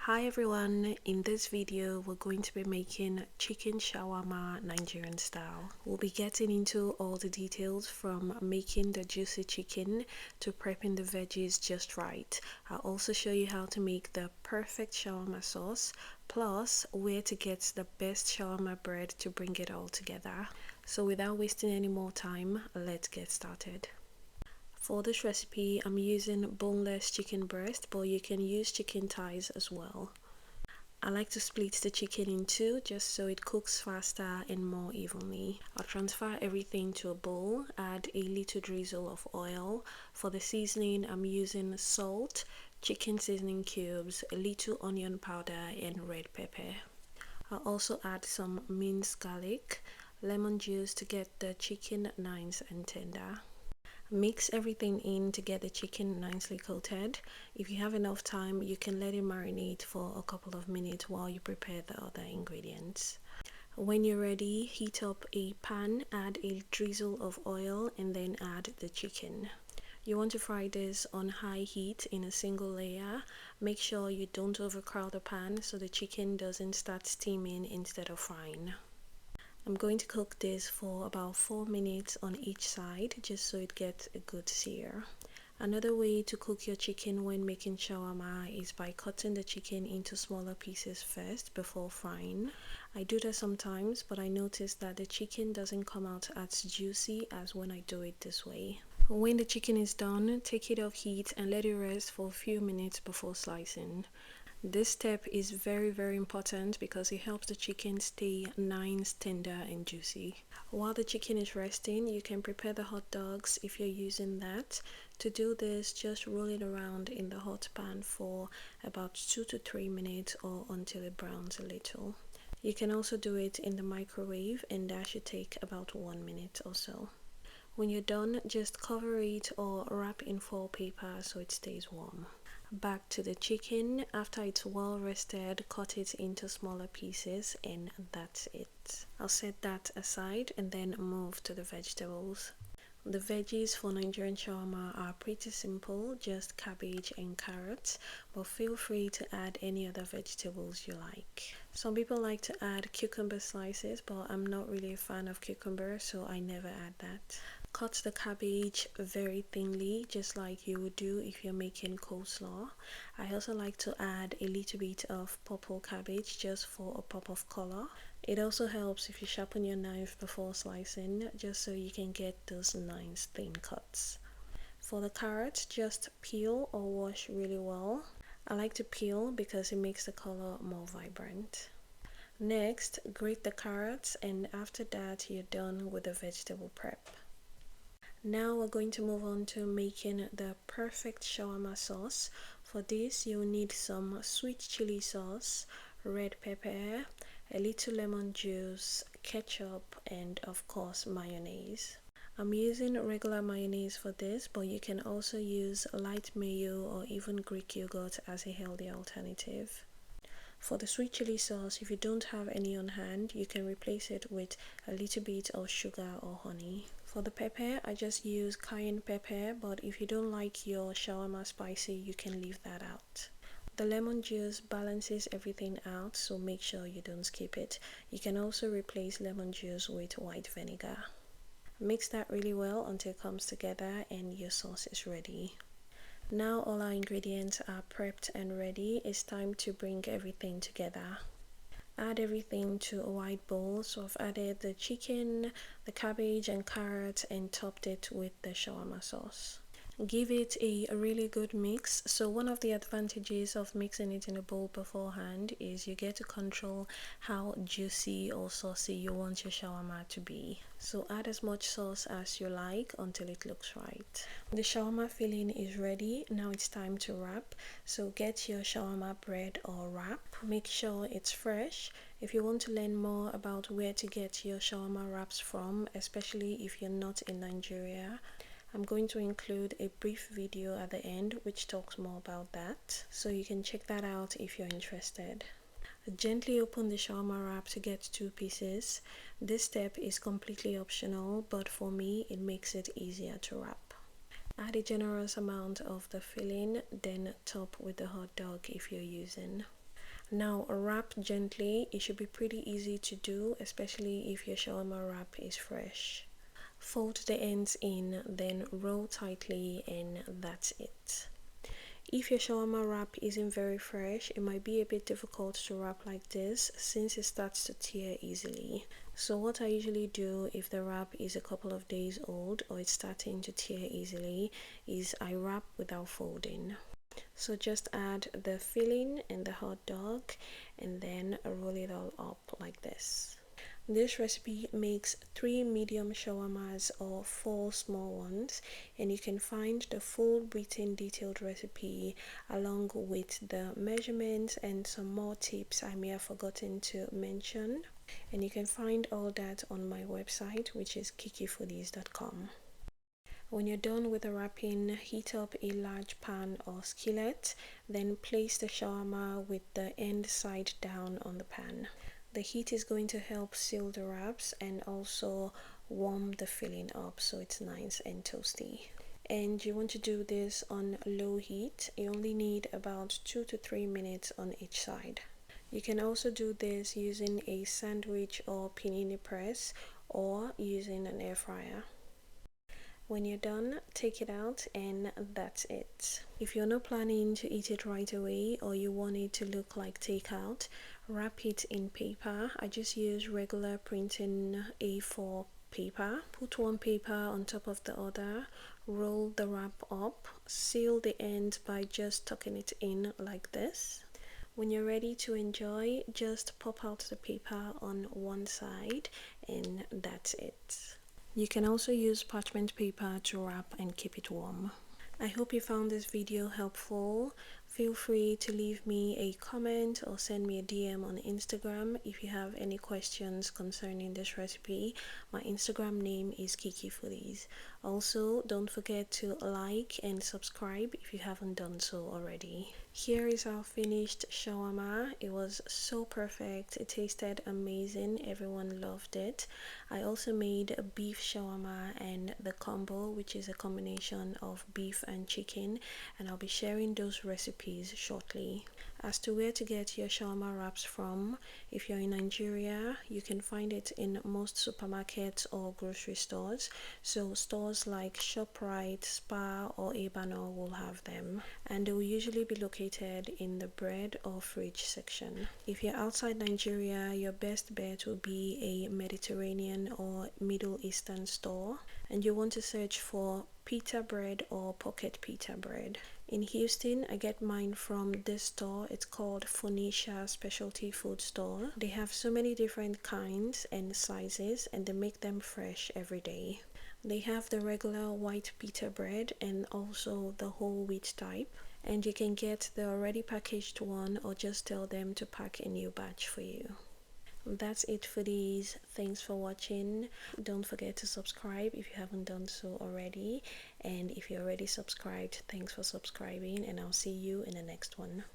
Hi everyone, in this video we're going to be making chicken shawarma Nigerian style. We'll be getting into all the details from making the juicy chicken to prepping the veggies just right. I'll also show you how to make the perfect shawarma sauce, plus where to get the best shawarma bread to bring it all together. So without wasting any more time, let's get started. For this recipe, I'm using boneless chicken breast, but you can use chicken thighs as well. I like to split the chicken in two just so it cooks faster and more evenly. I'll transfer everything to a bowl, add a little drizzle of oil. For the seasoning, I'm using salt, chicken seasoning cubes, a little onion powder and red pepper. I'll also add some minced garlic, lemon juice to get the chicken nice and tender. Mix everything in to get the chicken nicely coated. If you have enough time, you can let it marinate for a couple of minutes while you prepare the other ingredients. When you're ready, heat up a pan, add a drizzle of oil and then add the chicken. You want to fry this on high heat in a single layer. Make sure you don't overcrowd the pan so the chicken doesn't start steaming instead of frying. I'm going to cook this for about 4 minutes on each side just so it gets a good sear. Another way to cook your chicken when making shawarma is by cutting the chicken into smaller pieces first before frying. I do that sometimes, but I notice that the chicken doesn't come out as juicy as when I do it this way. When the chicken is done, take it off heat and let it rest for a few minutes before slicing. This step is very important because it helps the chicken stay nice, tender and juicy. While the chicken is resting, you can prepare the hot dogs if you're using that. To do this, just roll it around in the hot pan for about 2 to 3 minutes or until it browns a little. You can also do it in the microwave and that should take about 1 minute or so. When you're done, just cover it or wrap in foil paper so it stays warm. Back to the chicken. After it's well rested, cut it into smaller pieces and that's it. I'll set that aside and then move to the vegetables. The veggies for Nigerian shawarma are pretty simple, just cabbage and carrots, but feel free to add any other vegetables you like. Some people like to add cucumber slices, but I'm not really a fan of cucumber, so I never add that. Cut the cabbage very thinly, just like you would do if you're making coleslaw. I also like to add a little bit of purple cabbage just for a pop of color. It also helps if you sharpen your knife before slicing, just so you can get those nice thin cuts. For the carrots, just peel or wash really well. I like to peel because it makes the color more vibrant. Next, grate the carrots, and after that you're done with the vegetable prep. Now we're going to move on to making the perfect shawarma sauce. For this, you'll need some sweet chili sauce, red pepper, a little lemon juice, ketchup, and of course mayonnaise. I'm using regular mayonnaise for this, but you can also use light mayo or even Greek yogurt as a healthy alternative. For the sweet chili sauce, if you don't have any on hand, you can replace it with a little bit of sugar or honey. For the pepper, I just use cayenne pepper, but if you don't like your shawarma spicy, you can leave that out. The lemon juice balances everything out, so make sure you don't skip it. You can also replace lemon juice with white vinegar. Mix that really well until it comes together and your sauce is ready. Now all our ingredients are prepped and ready, it's time to bring everything together. Add everything to a wide bowl. So I've added the chicken, the cabbage and carrot and topped it with the shawarma sauce. Give it a really good mix. So one of the advantages of mixing it in a bowl beforehand is you get to control how juicy or saucy you want your shawarma to be. So add as much sauce as you like until it looks right. The shawarma filling is ready. Now it's time to wrap. So get your shawarma bread or wrap. Make sure it's fresh. If you want to learn more about where to get your shawarma wraps from, especially if you're not in Nigeria, I'm going to include a brief video at the end which talks more about that, so you can check that out if you're interested. Gently open the shawarma wrap to get 2 pieces. This step is completely optional, but for me it makes it easier to wrap. Add a generous amount of the filling, then top with the hot dog if you're using. Now wrap gently. It should be pretty easy to do, especially if your shawarma wrap is fresh. Fold the ends in, then roll tightly, and that's it. If your shawarma wrap isn't very fresh, it might be a bit difficult to wrap like this since it starts to tear easily. So what I usually do if the wrap is a couple of days old or it's starting to tear easily is I wrap without folding. So just add the filling and the hot dog and then roll it all up like this. This recipe makes 3 medium shawarmas or 4 small ones, and you can find the full written detailed recipe along with the measurements and some more tips I may have forgotten to mention. And you can find all that on my website, which is kikifoodies.com. When you're done with the wrapping, heat up a large pan or skillet, then place the shawarma with the end side down on the pan. The heat is going to help seal the wraps and also warm the filling up so it's nice and toasty. And you want to do this on low heat. You only need about 2 to 3 minutes on each side. You can also do this using a sandwich or panini press or using an air fryer. When you're done, take it out and that's it. If you're not planning to eat it right away or you want it to look like takeout, wrap it in paper. I just use regular printing A4 paper. Put one paper on top of the other, roll the wrap up, seal the end by just tucking it in like this. When you're ready to enjoy, just pop out the paper on one side and that's it. You can also use parchment paper to wrap and keep it warm. I hope you found this video helpful. Feel free to leave me a comment or send me a DM on Instagram if you have any questions concerning this recipe. My Instagram name is Kiki Foodies. Also, don't forget to like and subscribe if you haven't done so already. Here is our finished shawarma. It was so perfect. It tasted amazing. Everyone loved it. I also made a beef shawarma and the combo, which is a combination of beef and chicken, and I'll be sharing those recipes shortly. As to where to get your shawarma wraps from, if you're in Nigeria, you can find it in most supermarkets or grocery stores. So stores like ShopRite, Spar or Ebano will have them, and they will usually be located in the bread or fridge section. If you're outside Nigeria, your best bet will be a Mediterranean or Middle Eastern store, and you want to search for pita bread or pocket pita bread. In Houston, I get mine from this store. It's called Phoenicia Specialty Food Store. They have so many different kinds and sizes, and they make them fresh every day. They have the regular white pita bread and also the whole wheat type, and you can get the already packaged one or just tell them to pack a new batch for you. That's it for these. Thanks for watching. Don't forget to subscribe if you haven't done so already, and if you're already subscribed, thanks for subscribing, and I'll see you in the next one.